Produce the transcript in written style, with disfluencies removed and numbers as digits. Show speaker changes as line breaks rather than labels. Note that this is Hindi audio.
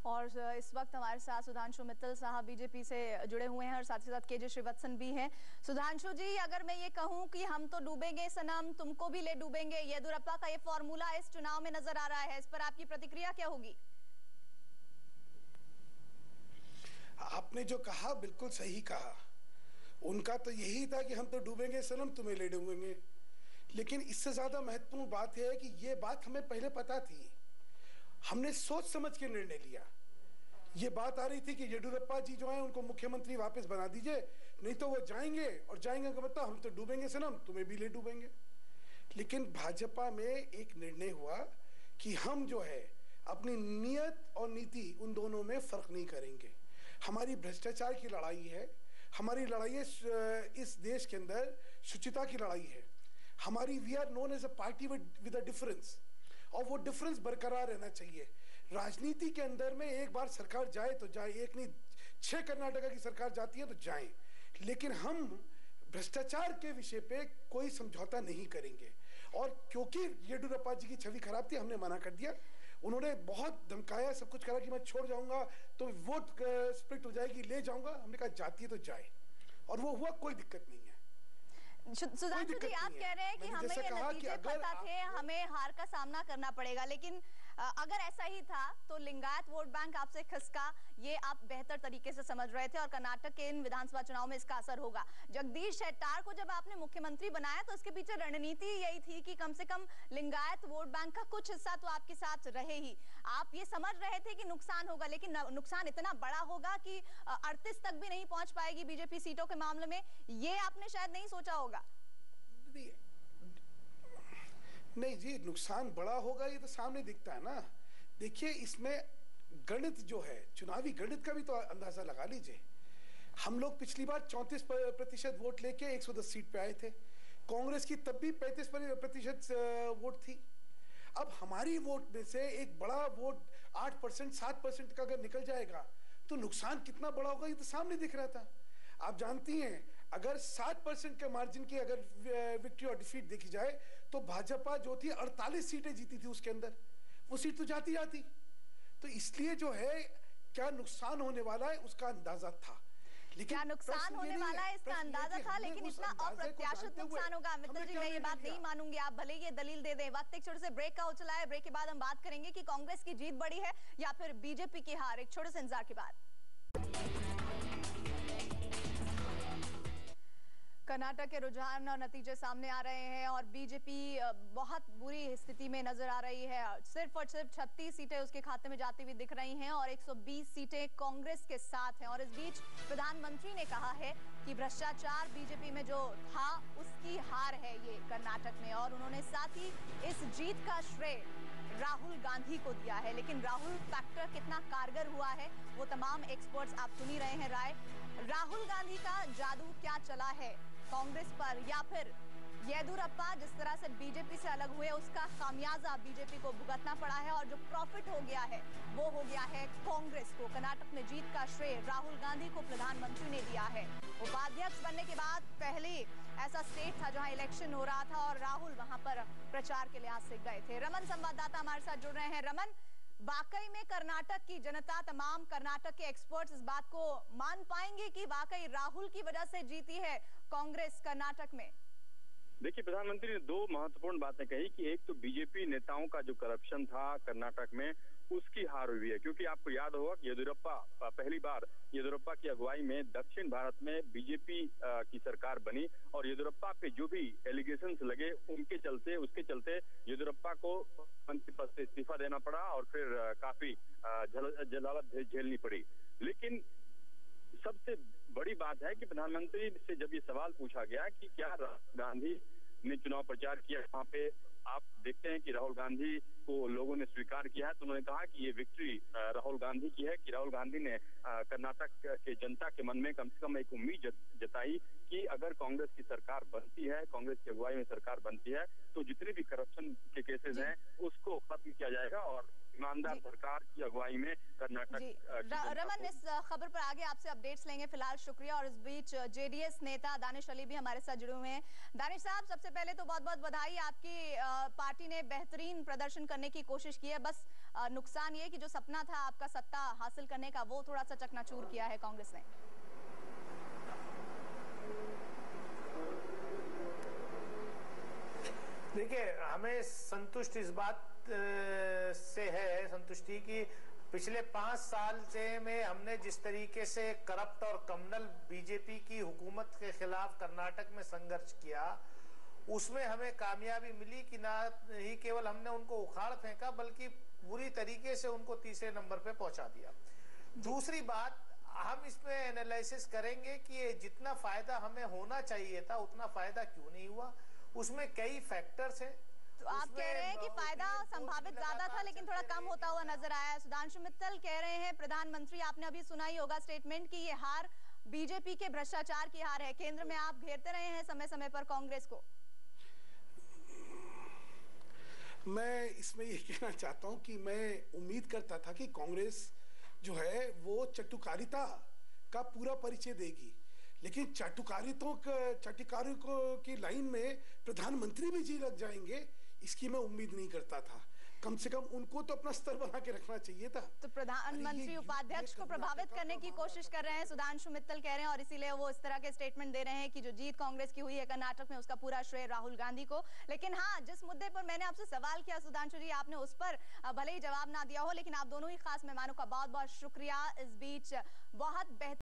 और इस वक्त हमारे साथ सुधांशु मित्तल साहब बीजेपी से जुड़े हुए हैं और साथ ही साथ केजे श्रीवत्सन भी हैं। सुधांशु जी, अगर मैं ये कहूं कि हम तो डूबेंगे सनम, तुमको भी ले डूबेंगे, येदियुरप्पा का ये फॉर्मूला इस चुनाव में नजर आ रहा है, इस पर आपकी प्रतिक्रिया क्या होगी?
आपने जो कहा बिल्कुल सही कहा। उनका तो यही था कि हम तो डूबेंगे सनम, तुम्हें ले डूबेंगे। लेकिन इससे ज्यादा महत्वपूर्ण बात यह है कि ये बात हमें पहले पता थी, हमने सोच समझ के निर्णय लिया। ये बात आ रही थी कि येदियुरप्पा जी जो है उनको मुख्यमंत्री वापस बना दीजिए, नहीं तो वो जाएंगे, और जाएंगे का मतलब हम तो डूबेंगे सनम, तुम्हें भी ले डूबेंगे। लेकिन भाजपा में एक निर्णय हुआ कि हम जो है अपनी नियत और नीति उन दोनों में फर्क नहीं करेंगे। हमारी भ्रष्टाचार की लड़ाई है, हमारी लड़ाई है इस देश के अंदर शुचिता की लड़ाई है। हमारी we are known as a party with a difference, और वो डिफरेंस बरकरार रहना चाहिए। राजनीति के अंदर में एक बार सरकार जाए तो जाए, एक नहीं 6 कर्नाटका की सरकार जाती है तो जाए, लेकिन हम भ्रष्टाचार के विषय पे कोई समझौता नहीं करेंगे। और क्योंकि येदियुरप्पा जी की छवि खराब थी, हमने मना कर दिया। उन्होंने बहुत धमकाया, सब कुछ करा कि मैं छोड़ जाऊंगा तो वोट स्प्लिट हो जाएगी, ले जाऊंगा। हमने कहा जाती है तो जाए, और वो हुआ, कोई दिक्कत नहीं है।
सुधांशु जी, आप कह रहे हैं कि हमें ये नतीजे पता थे, हमें हार का सामना करना पड़ेगा, लेकिन अगर ऐसा ही था तो लिंगायत वोट बैंक आपसे खिसका, ये आप बेहतर तरीके से समझ रहे थे, और कर्नाटक के इन विधानसभा चुनाव में इसका असर होगा। जगदीश शेट्टार को जब आपने मुख्यमंत्री बनाया तो इसके पीछे रणनीति यही थी कि कम से कम लिंगायत वोट बैंक का कुछ हिस्सा तो आपके साथ रहे ही। आप ये समझ रहे थे कि नुकसान होगा, लेकिन नुकसान इतना बड़ा होगा कि 38 तक भी नहीं पहुंच पाएगी बीजेपी सीटों के मामले में, ये आपने शायद नहीं सोचा होगा।
नहीं जी, नुकसान बड़ा होगा ये तो सामने दिखता है ना। देखिए, इसमें गणित जो है, चुनावी गणित का भी तो अंदाजा लगा लीजिए। हम लोग पिछली बार 34% वोट लेके 110 सीट पे आए थे। कांग्रेस की तब भी 35% वोट थी। अब हमारी वोट में से एक बड़ा वोट 8%, 7% का अगर निकल जाएगा तो नुकसान कितना बड़ा होगा ये तो सामने दिख रहा था। आप जानती हैं, अगर 7% के मार्जिन की अगर विक्ट्री और डिफीट देखी जाए तो भाजपा जो थी 48 सीटें जीती थी, उसके अंदर वो सीट तो जाती। तो इसलिए जो है क्या नुकसान होने वाला है उसका अंदाजा था। लेकिन
क्या नुकसान होने वाला है इसका अंदाजा था, लेकिन इतना अप्रत्याशित नुकसान होगा? मित्तल जी, मैं ये बात नहीं मानूंगी, आप भले ये दलील दे दें। वक्त एक छोटे से ब्रेक का हो चला है, ब्रेक के बाद हम बात करेंगे कि कांग्रेस की जीत बड़ी है या फिर बीजेपी की हार। एक छोटे से इंतजार के बाद। कर्नाटक के रुझान और नतीजे सामने आ रहे हैं और बीजेपी बहुत बुरी स्थिति में नजर आ रही है। सिर्फ और सिर्फ 36 सीटें उसके खाते में जाती हुई दिख रही हैं और 120 सीटें कांग्रेस के साथ हैं। और इस बीच प्रधानमंत्री ने कहा है कि भ्रष्टाचार बीजेपी में जो था उसकी हार है ये कर्नाटक में, और उन्होंने साथ ही इस जीत का श्रेय राहुल गांधी को दिया है। लेकिन राहुल फैक्टर कितना कारगर हुआ है वो तमाम एक्सपर्ट्स आप सुन ही रहे हैं राय। राहुल गांधी का जादू क्या चला है कांग्रेस पर, या फिर येदियुरप्पा जिस तरह से बीजेपी से अलग हुए उसका खामियाजा बीजेपी को भुगतना पड़ा है, और जो प्रॉफिट हो गया है वो हो गया है कांग्रेस को। कर्नाटक में जीत का श्रेय राहुल गांधी को प्रधानमंत्री ने दिया है। उपाध्यक्ष बनने के बाद पहले ऐसा स्टेट था जहां इलेक्शन हो रहा था और राहुल वहां पर प्रचार के लिहाज से गए थे। रमन संवाददाता हमारे साथ जुड़ रहे हैं। रमन, वाकई में कर्नाटक की जनता, तमाम कर्नाटक के एक्सपर्ट्स इस बात को मान पाएंगे कि वाकई राहुल की वजह से जीती है कांग्रेस कर्नाटक में?
देखिए, प्रधानमंत्री ने 2 महत्वपूर्ण बातें कही कि एक तो बीजेपी नेताओं का जो करप्शन था कर्नाटक में उसकी हार हुई है, क्योंकि आपको याद होगा कि येदियुरप्पा पहली बार येदियुरप्पा की अगुवाई में दक्षिण भारत में बीजेपी की सरकार बनी, और येदियुरप्पा पे जो भी एलिगेशंस लगे उसके चलते येदियुरप्पा को मंत्री पद से इस्तीफा देना पड़ा और फिर काफी जलावत झेलनी पड़ी। लेकिन सबसे बड़ी बात है कि प्रधानमंत्री से जब ये सवाल पूछा गया कि क्या राहुल गांधी ने चुनाव प्रचार किया, वहां पे आप देखते हैं कि राहुल गांधी को लोगों ने स्वीकार किया है, तो उन्होंने कहा कि ये विक्ट्री राहुल गांधी की है, कि राहुल गांधी ने कर्नाटक के जनता के मन में कम से कम एक उम्मीद जताई कि अगर कांग्रेस की सरकार बनती है, कांग्रेस की अगुवाई में सरकार बनती है, तो जितने भी करप्शन के केसेस हैं उसको खत्म किया जाएगा और ईमानदार सरकार की अगुवाई में कर्नाटक।
रमन, इस खबर पर आगे आपसे अपडेट्स लेंगे, फिलहाल शुक्रिया। और इस बीच जेडीएस नेता दानिश अली भी हमारे साथ जुड़े हुए हैं। दानिश साहब, सबसे पहले तो बहुत बहुत बधाई, आपकी पार्टी ने बेहतरीन प्रदर्शन करने की कोशिश की है। बस नुकसान ये कि जो सपना था आपका सत्ता हासिल करने का, वो थोड़ा सा चकनाचूर किया है कांग्रेस ने।
देखिए, हमें संतुष्ट इस बात से है संतुष्टि की पिछले 5 साल से में हमने जिस तरीके से करप्ट और कम्युनल बीजेपी की हुकूमत के खिलाफ कर्नाटक में संघर्ष किया, उसमें हमें कामयाबी मिली कि ना ही केवल हमने उनको उखाड़ फेंका बल्कि पूरी तरीके से उनको तीसरे नंबर पे पहुंचा दिया। दूसरी बात, हम इसमें एनालिसिस करेंगे कि ये जितना फायदा हमें होना चाहिए था उतना फायदा क्यों नहीं हुआ। उसमें कई फैक्टर्स हैं।
तो आप कह रहे हैं कि फायदा संभावित ज्यादा था लेकिन थोड़ा कम होता हुआ नजर आया है। सुधांशु मित्तल कह रहे हैं, प्रधानमंत्री, आपने अभी सुना ही होगा स्टेटमेंट, कि ये हार बीजेपी के भ्रष्टाचार की हार है। केंद्र में आप घेरते रहे हैं समय समय पर कांग्रेस को।
मैं इसमें ये कहना चाहता हूं कि मैं उम्मीद करता था कि कांग्रेस जो है वो चटुकारिता का पूरा परिचय देगी, लेकिन चाटुकारियों की लाइन में प्रधानमंत्री भी जी लग जाएंगे, इसकी मैं उम्मीद नहीं करता था। कम से कम उनको तो अपना स्तर बना के रखना चाहिए था।
तो प्रधानमंत्री उपाध्यक्ष को प्रभावित करने की कोशिश कर रहे हैं, सुधांशु मित्तल कह रहे हैं, और इसीलिए वो इस तरह के स्टेटमेंट दे रहे हैं कि जो जीत कांग्रेस की हुई है कर्नाटक में, उसका पूरा श्रेय राहुल गांधी को। लेकिन हाँ, जिस मुद्दे पर मैंने आपसे सवाल किया सुधांशु जी, आपने उस पर भले ही जवाब ना दिया हो, लेकिन आप दोनों ही खास मेहमानों का बहुत बहुत शुक्रिया। इस बीच बहुत बेहतर